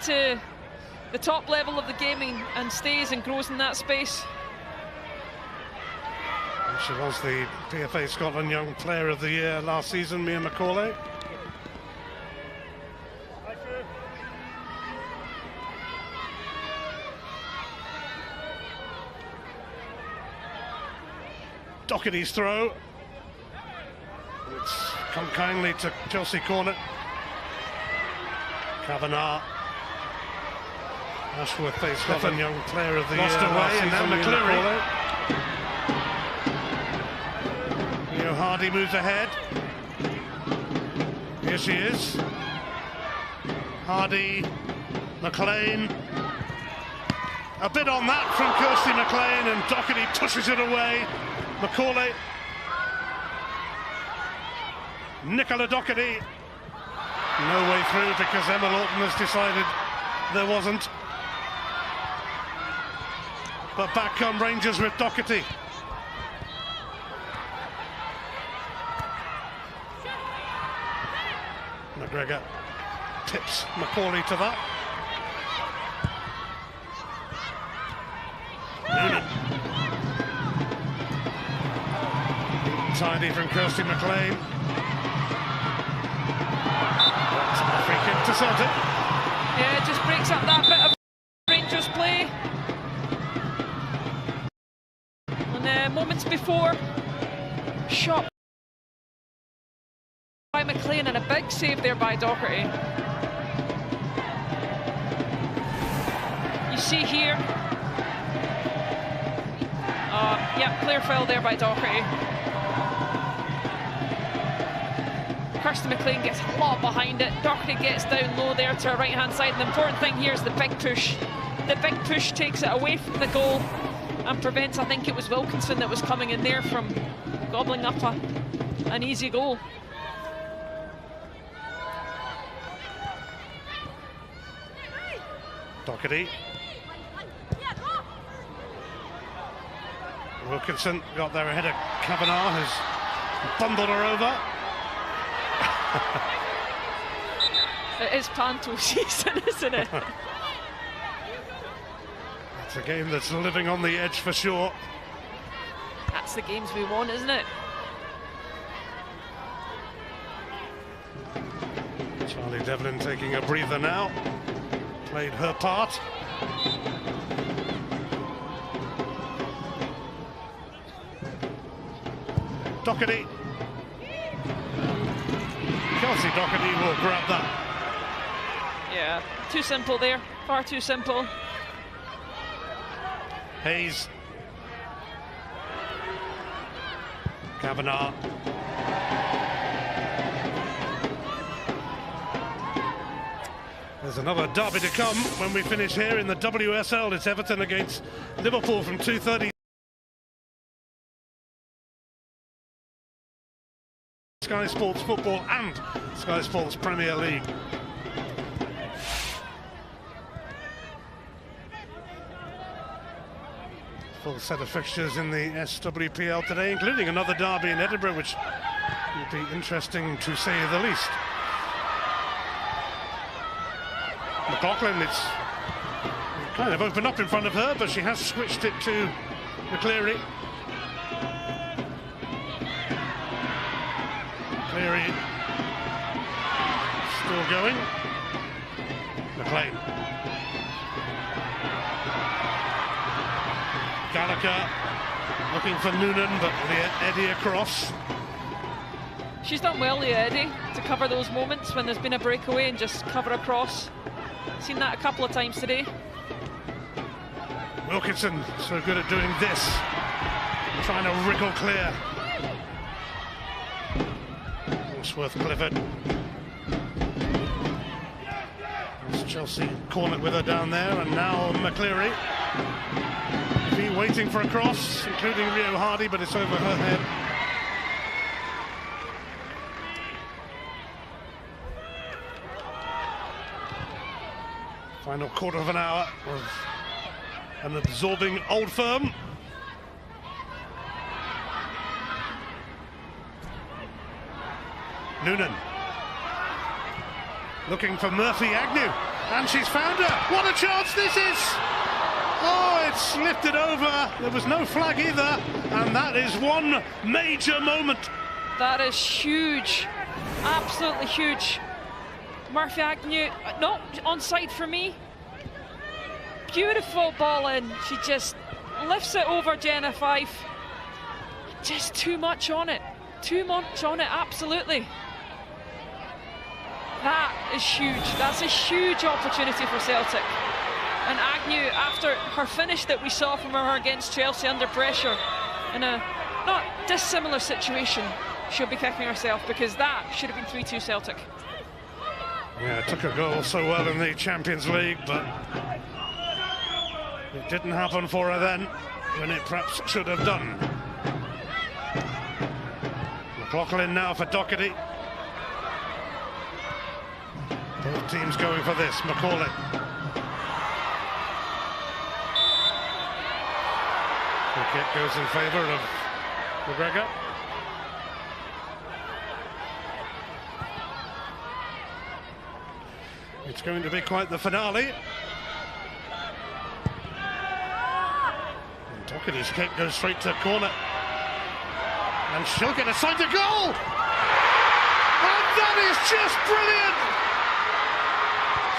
to the top level of the gaming and stays and grows in that space. She was the PFA Scotland Young Player of the Year last season, Mia Macaulay. Doherty's throw. It's come kindly to Chelsea corner. Kavanagh. Ashworth faced Scotland Young Player of the Year. Lost away, and now McCleary. Hardy moves ahead. Here she is. Hardy, McLean. A bit on that from Kirsty McLean, and Doherty pushes it away. Macaulay. Nicola Doherty. No way through because Emma Lawton has decided there wasn't. But back come Rangers with Doherty. McGregor tips Macaulay to that. Noonan. Tidy from Kirsty McLean. That's a free kick to Celtic. Yeah, it just breaks up that bit of Rangers play. And moments before, shot by McLean and a big save there by Doherty. You see here, yeah, clear foul there by Doherty. Kirsty McLean gets a lot behind it. Doherty gets down low there to her right hand side. And the important thing here is the big push. The big push takes it away from the goal and prevents, I think it was Wilkinson that was coming in there, from gobbling up an easy goal. Doherty. Wilkinson got there ahead of Kavanagh, who's bundled her over. It is panto season, isn't it? It's a game that's living on the edge for sure. That's the games we want, isn't it? Charlie Devlin taking a breather now. Played her part. Doherty. Kelsey Doherty will grab that. Yeah, too simple there. Far too simple. Hayes. Kavanagh. There's another derby to come when we finish here in the WSL. It's Everton against Liverpool from 2:30. Sky Sports Football and Sky Sports Premier League. Full set of fixtures in the SWPL today, including another derby in Edinburgh, which will be interesting to say the least. McLaughlin, it's kind of opened up in front of her, but she has switched it to McCleary. McCleary still going. McLean. Gallagher looking for Noonan, but Leah Eddy across. She's done well, Leah Eddy, to cover those moments when there's been a breakaway and just cover across. Seen that a couple of times today. Wilkinson so good at doing this, trying to wriggle clear. Ashworth Clifford. It's Chelsea cornered with her down there, and now McCleary. Been waiting for a cross, including Rio Hardy, but it's over her head. Final quarter of an hour of an absorbing Old Firm. Noonan looking for Murphy Agnew. And she's found her. What a chance this is! Oh, it's lifted over. There was no flag either. And that is one major moment. That is huge. Absolutely huge. Murphy Agnew, no, onside for me. Beautiful ball in. She just lifts it over Jenna Fife. Just too much on it. Too much on it, absolutely. That is huge. That's a huge opportunity for Celtic. And Agnew, after her finish that we saw from her against Chelsea under pressure, in a not dissimilar situation, she'll be kicking herself, because that should have been 3-2 Celtic. Yeah, took a goal so well in the Champions League, but it didn't happen for her then, when it perhaps should have done. McLaughlin now for Doherty. Both teams going for this. Macaulay. Free kick goes in favour of McGregor. It's going to be quite the finale. And Doherty's kick goes straight to corner. And she'll get a side to goal! And that is just brilliant!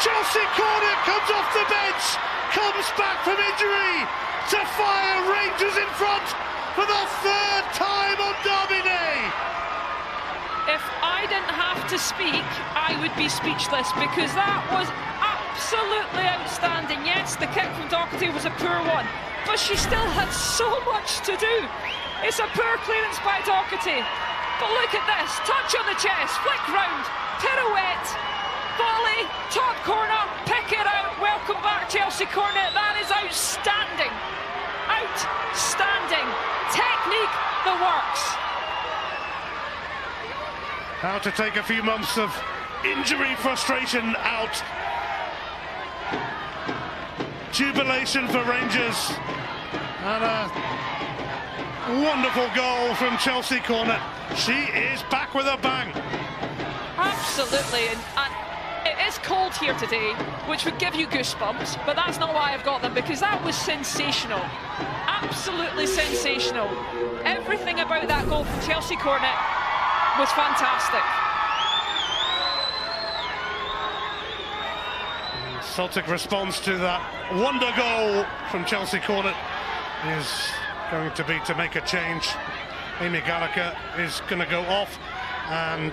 Chelsea Cornet comes off the bench, comes back from injury to fire Rangers in front for the third time on Derby Day! If I didn't have to speak, I would be speechless, because that was absolutely outstanding. Yes, the kick from Doherty was a poor one, but she still had so much to do. It's a poor clearance by Doherty, but look at this, touch on the chest, flick round, pirouette, volley, top corner, pick it out, welcome back Chelsea Cornet. That is outstanding, outstanding, technique, the works. How to take a few months of injury frustration out. Jubilation for Rangers, and a wonderful goal from Chelsea Cornet. She is back with a bang. Absolutely, and it is cold here today, which would give you goosebumps, but that's not why I've got them, because that was sensational. Absolutely sensational. Everything about that goal from Chelsea Cornet was fantastic. Celtic response to that wonder goal from Chelsea Cornet is going to be to make a change. Amy Gallagher is going to go off, and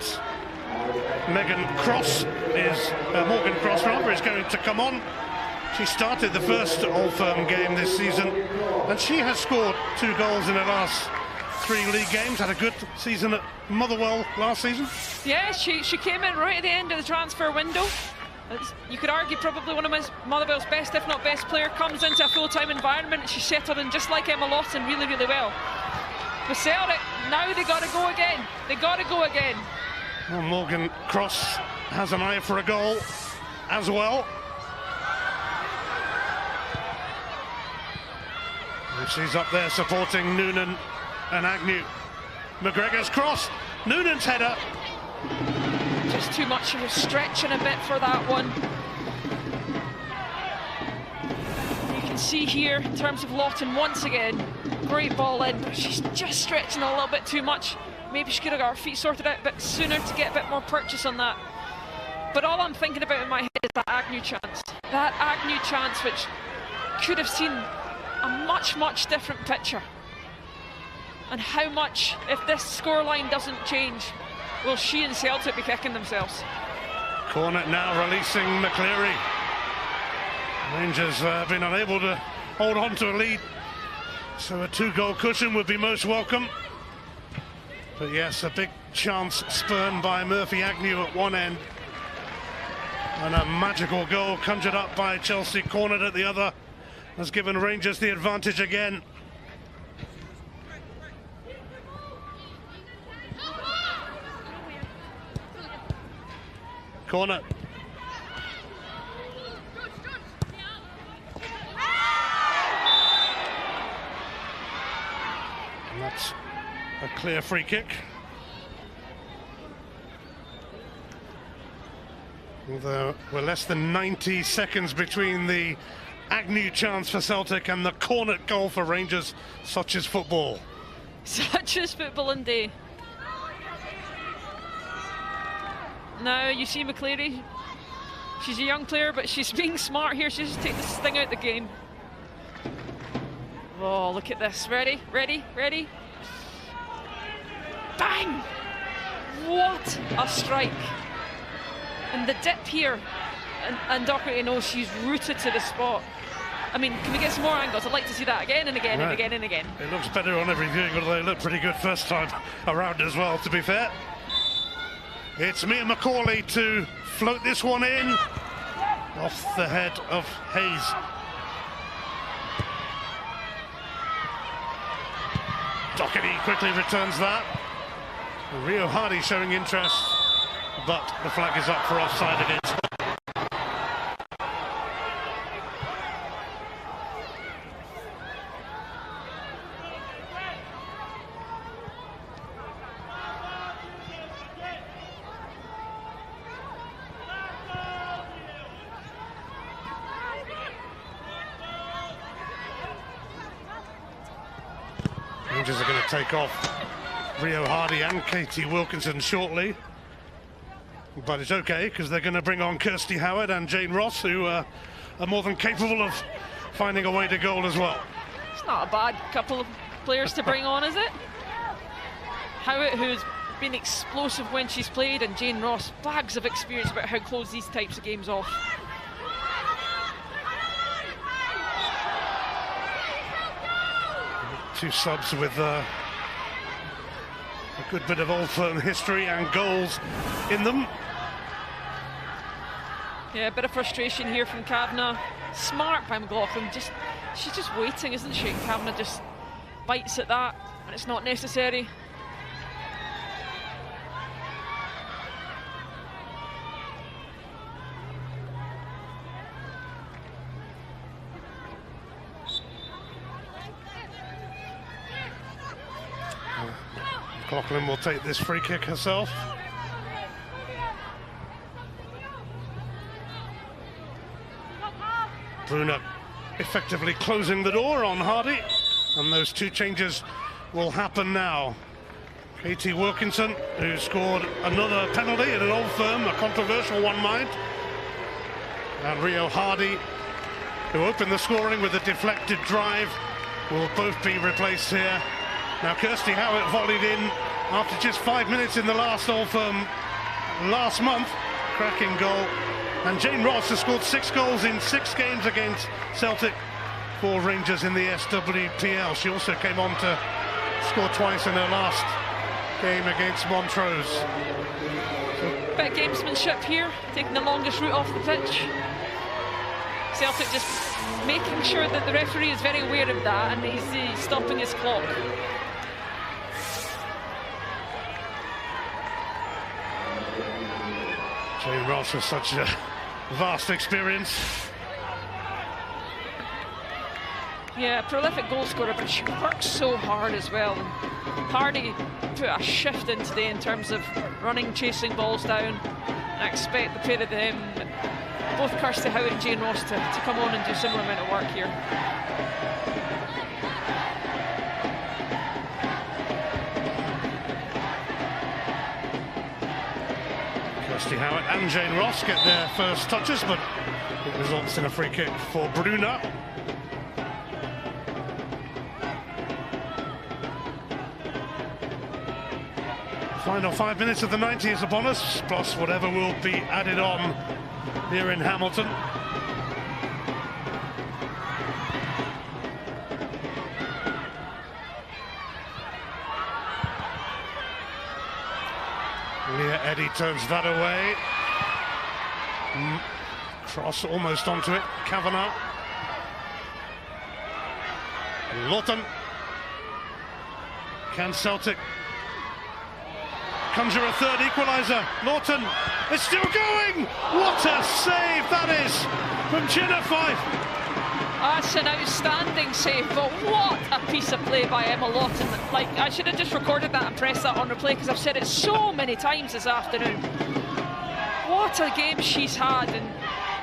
Morgan Cross is going to come on. She started the first Old Firm game this season, and she has scored 2 goals in her last 3 league games. Had a good season at Motherwell last season. Yeah, she came in right at the end of the transfer window. You could argue probably one of Motherwell's best, if not best player, comes into a full-time environment. She settled in just like Emma Lawson really, really well. With Celtic, now they got to go again. They got to go again. Well, Morgan Cross has an eye for a goal as well. And she's up there supporting Noonan and Agnew. McGregor's cross, Noonan's header. Just too much of a stretching a bit for that one. You can see here, in terms of Lawton, once again, great ball in, but she's just stretching a little bit too much. Maybe she could have got her feet sorted out a bit sooner to get a bit more purchase on that. But all I'm thinking about in my head is that Agnew chance. That Agnew chance, which could have seen a much, much different picture. And how much, if this scoreline doesn't change, will she and Celtic be kicking themselves? Cornet now releasing McCleary. Rangers been unable to hold on to a lead, so a 2-goal cushion would be most welcome. But yes, a big chance spurned by Murphy Agnew at one end, and a magical goal conjured up by Chelsea Cornet at the other has given Rangers the advantage again. Corner. And that's a clear free kick. There were less than 90 seconds between the Agnew chance for Celtic and the Cornet goal for Rangers. Such is football. Such is football indeed. Now you see McCleary. She's a young player, but she's being smart here. She's just taking this thing out of the game. Oh, look at this. Ready, ready, ready. Bang! What a strike. And the dip here. And Doherty knows she's rooted to the spot. I mean, can we get some more angles? I'd like to see that again and again and again and again. It looks better on every viewing, but they looked pretty good first time around as well, to be fair. It's Mia McCauley to float this one in off the head of Hayes. Doherty quickly returns that. Rio Hardy showing interest, but the flag is up for offside against. Rangers are going to take off Rio Hardy and Katie Wilkinson shortly, but it's okay because they're going to bring on Kirsty Howard and Jane Ross, who are more than capable of finding a way to goal as well. It's not a bad couple of players to bring on, is it? Howard, who's been explosive when she's played, and Jane Ross, bags of experience about how to close these types of games off. Two subs with a good bit of Old Firm history and goals in them. Yeah, a bit of frustration here from Kavanagh. Smart by McLaughlin. She's just waiting, isn't she? Kavanagh just bites at that, and it's not necessary. McLaughlin will take this free kick herself. Bruna effectively closing the door on Hardy, and those two changes will happen now. Katie Wilkinson, who scored another penalty at an Old Firm, a controversial one, mind, and Rio Hardy, who opened the scoring with a deflected drive, will both be replaced here. Now Kirsty Howard volleyed in after just 5 minutes in the last Old Firm last month. Cracking goal. And Jane Ross has scored 6 goals in 6 games against Celtic for Rangers in the SWPL. She also came on to score twice in her last game against Montrose. Bit of gamesmanship here, taking the longest route off the pitch. Celtic just making sure that the referee is very aware of that, and he's stopping his clock. Jane Ross has such a vast experience. Yeah, prolific goal scorer, but she works so hard as well. And Hardy put a shift in today in terms of running, chasing balls down. I expect the pair of them, both Kirsty Howard and Jane Ross, to come on and do a similar amount of work here. Kirsty Howard and Jane Ross get their first touches, but it results in a free kick for Bruna. Final 5 minutes of the 90 is upon us, plus whatever will be added on here in Hamilton. Leah Eddy turns that away. Cross almost onto it. Kavanagh. Lawton. Can Celtic conjure a third equaliser? Lawton, it's still going! What a save that is from Gina Fife. That's an outstanding save, but what a piece of play by Emma Lawton. Like, I should have just recorded that and pressed that on replay, because I've said it so many times this afternoon. what a game she's had, and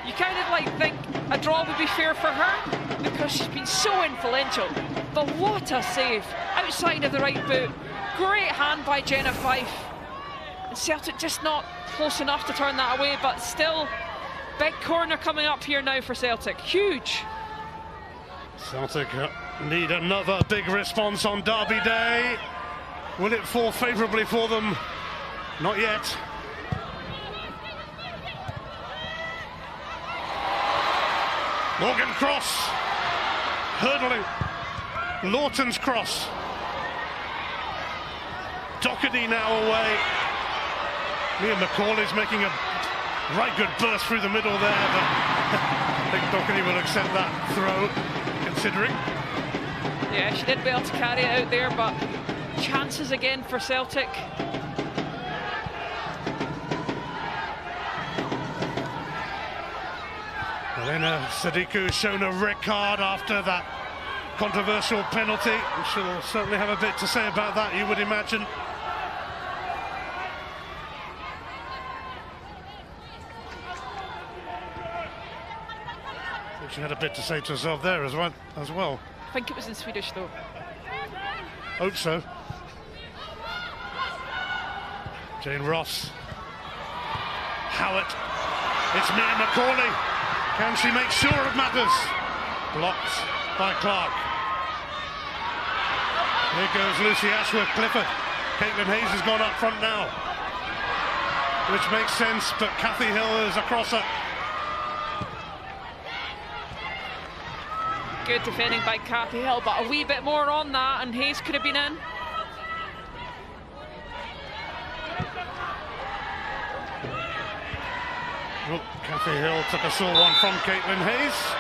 you kind of like think a draw would be fair for her because she's been so influential. But what a save outside of the right boot. Great hand by Jenna Fife. And Celtic just not close enough to turn that away, but still, big corner coming up here now for Celtic. Huge. Celtic need another big response on Derby Day. Will it fall favourably for them? Not yet. Morgan cross, hurdling, Lawton's cross. Doherty now away. Mia McCauley's making a right good burst through the middle there, but I think Doherty will accept that throw, considering. Yeah, she did be able to carry it out there, but chances again for Celtic. Elena Sadiku shown a red card after that controversial penalty. She'll certainly have a bit to say about that, you would imagine. I think she had a bit to say to herself there as well. I think it was in Swedish though. Hope so. Jane Ross. Howard. It's Mia McCauley. Can she make sure of matters? Blocked by Clark. Here goes Lucy Ashworth-Clifford. Caitlin Hayes has gone up front now, which makes sense, but Cathy Hill is across her. Good defending by Cathy Hill, but a wee bit more on that, and Hayes could have been in. Oh, Cathy Hill took a sore one from Caitlin Hayes.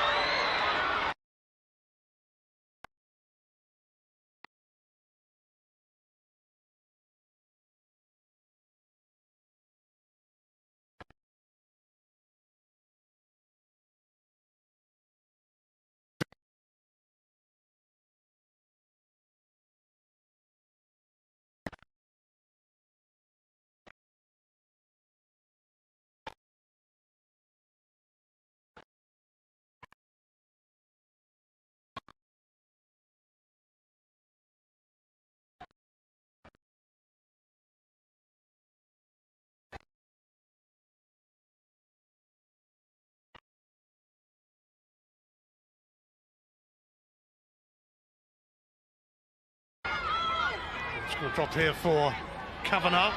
It's going to drop here for Kavanagh.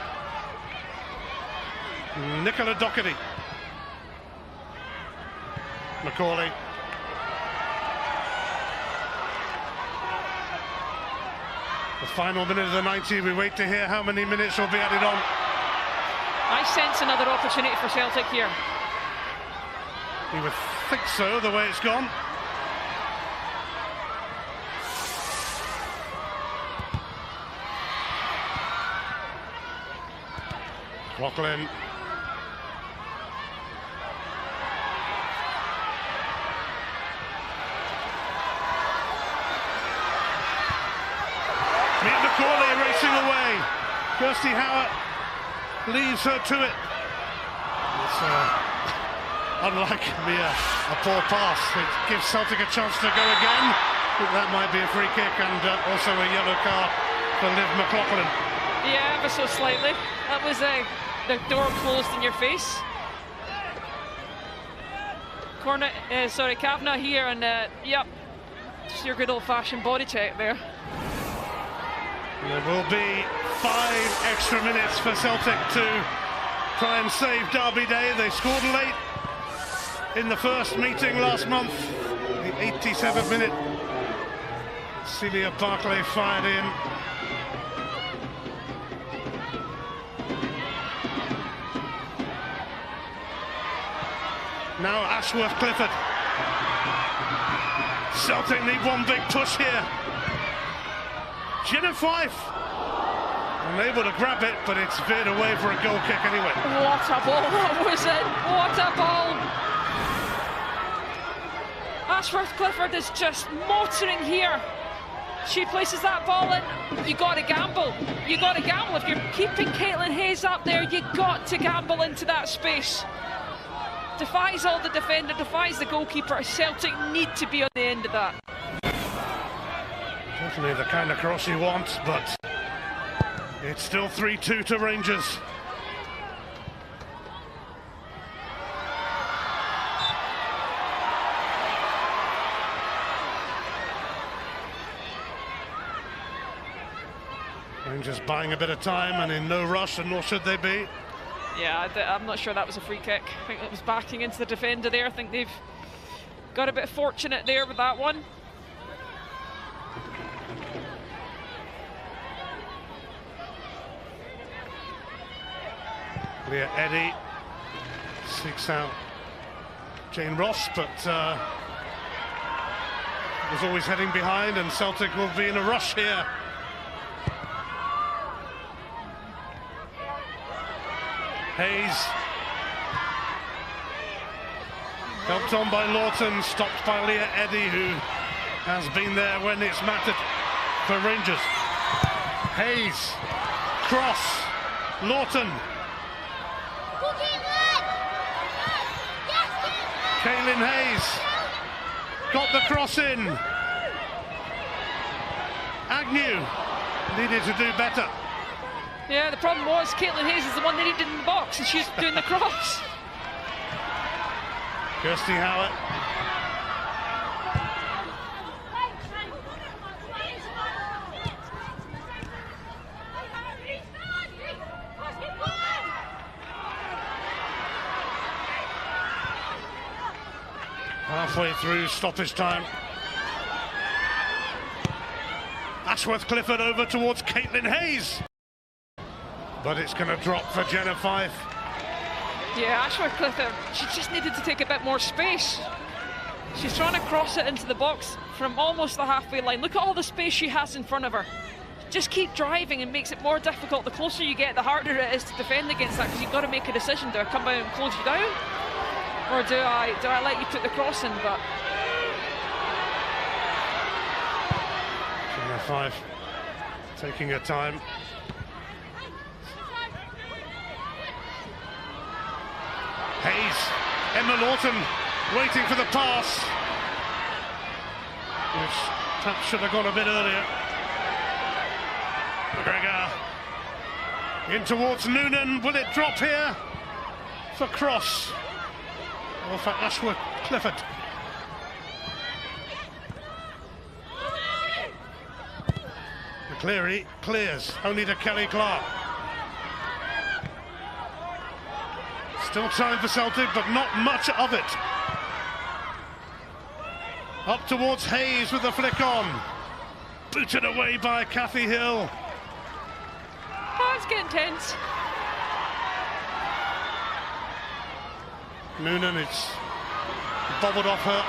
Nicola Doherty. McCauley. The final minute of the 90, we wait to hear how many minutes will be added on. I sense another opportunity for Celtic here. You would think so, the way it's gone. Lachlan. Meet McCauley racing away. Kirsty Howard leaves her to it. It's unlike Mia, a poor pass. It gives Celtic a chance to go again. I think that might be a free kick and also a yellow card for Liv McLaughlin. Yeah, ever so slightly. That was the door closed in your face. Kavanagh here, and yep, just your good old-fashioned body check there. There will be 5 extra minutes for Celtic to try and save Derby Day. They scored late in the first meeting last month, the 87th minute. Celia Barclay fired in. Now Ashworth-Clifford. Celtic need one big push here. Jenna Fife unable to grab it, but it's veered away for a goal kick anyway. What a ball that was in! What a ball! Ashworth-Clifford is just motoring here. She places that ball in. You got to gamble. You got to gamble. If you're keeping Caitlin Hayes up there, you got to gamble into that space. Defies all the defender, defies the goalkeeper. Celtic need to be on the end of that. Definitely the kind of cross you want, but it's still 3-2 to Rangers. Rangers buying a bit of time and in no rush, and nor should they be. Yeah, I'm not sure that was a free kick. I think it was backing into the defender there. I think they've got a bit fortunate there with that one. Leah Eddy seeks out Jane Ross, but was always heading behind, and Celtic will be in a rush here. Hayes, helped on by Lawton, stopped by Leah Eddy, who has been there when it's mattered for Rangers. Hayes, cross, Lawton. Caitlin Hayes got the cross in. Agnew needed to do better. Yeah, the problem was Caitlin Hayes is the one they needed in the box, and she's doing the cross. Kirsty Howard. Halfway through stoppage time. Ashworth Clifford over towards Caitlin Hayes. But it's going to drop for Jenna Fife. Yeah, Ashworth Clifford, she just needed to take a bit more space. She's trying to cross it into the box from almost the halfway line. Look at all the space she has in front of her. Just keep driving and makes it more difficult. The closer you get, the harder it is to defend against that, because you've got to make a decision. Do I come out and close you down? Or do I let you put the cross in? But Jenna Fife taking her time. Hayes, Emma Lawton waiting for the pass, which perhaps should have gone a bit earlier. McGregor in towards Noonan. Will it drop here for Cross or for Ashworth Clifford? McCleary clears only to Kelly Clark. Still time for Celtic, but not much of it. Up towards Hayes with the flick on. Booted away by Cathy Hill. Oh, it's getting tense. Noonan, it's bobbled off her.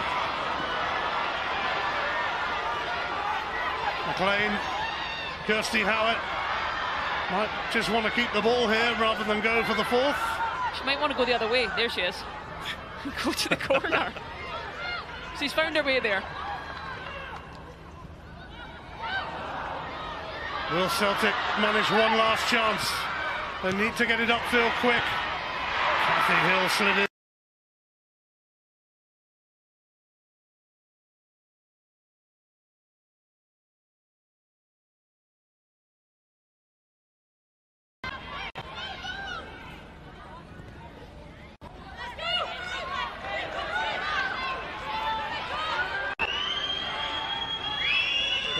McLean, Kirsty Howard might just want to keep the ball here rather than go for the fourth. She might want to go the other way. There she is. Go to the corner. She's found her way there. Will Celtic manage one last chance? They need to get it upfield quick. Cathy Hill slid in.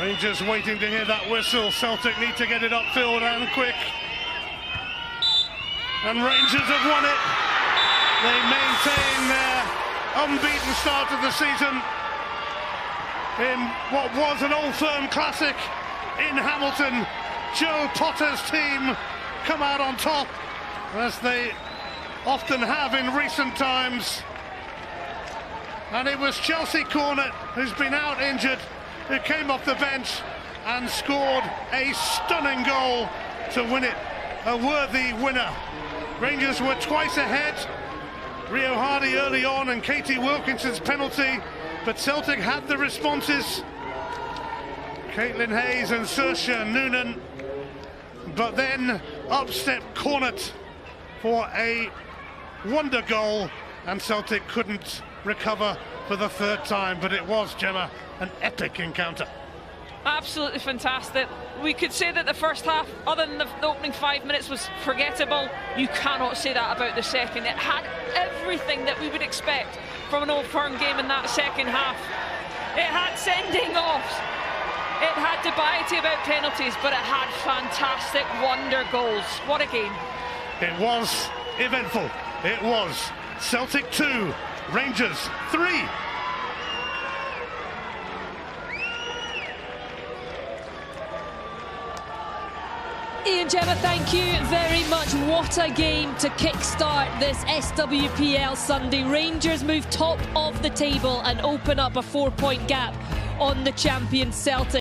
Rangers waiting to hear that whistle. Celtic need to get it upfield and quick. And Rangers have won it. They maintain their unbeaten start of the season in what was an Old Firm classic in Hamilton. Joe Potter's team come out on top, as they often have in recent times. And it was Chelsea Cornet, who's been out injured, who came off the bench and scored a stunning goal to win it. A worthy winner. Rangers were twice ahead. Rio Hardy early on and Katie Wilkinson's penalty, but Celtic had the responses. Caitlin Hayes and Saoirse Noonan, but then up stepped Cornet for a wonder goal, and Celtic couldn't recover for the third time. But it was, Gemma, an epic encounter. Absolutely fantastic. We could say that the first half, other than the opening 5 minutes, was forgettable. You cannot say that about the second. It had everything that we would expect from an Old Firm game in that second half. It had sending offs, it had debating about penalties, but it had fantastic wonder goals. What a game. It was eventful. It was Celtic 2, Rangers 3. Ian, Gemma, thank you very much. What a game to kickstart this SWPL Sunday. Rangers move top of the table and open up a 4-point gap on the champion Celtic.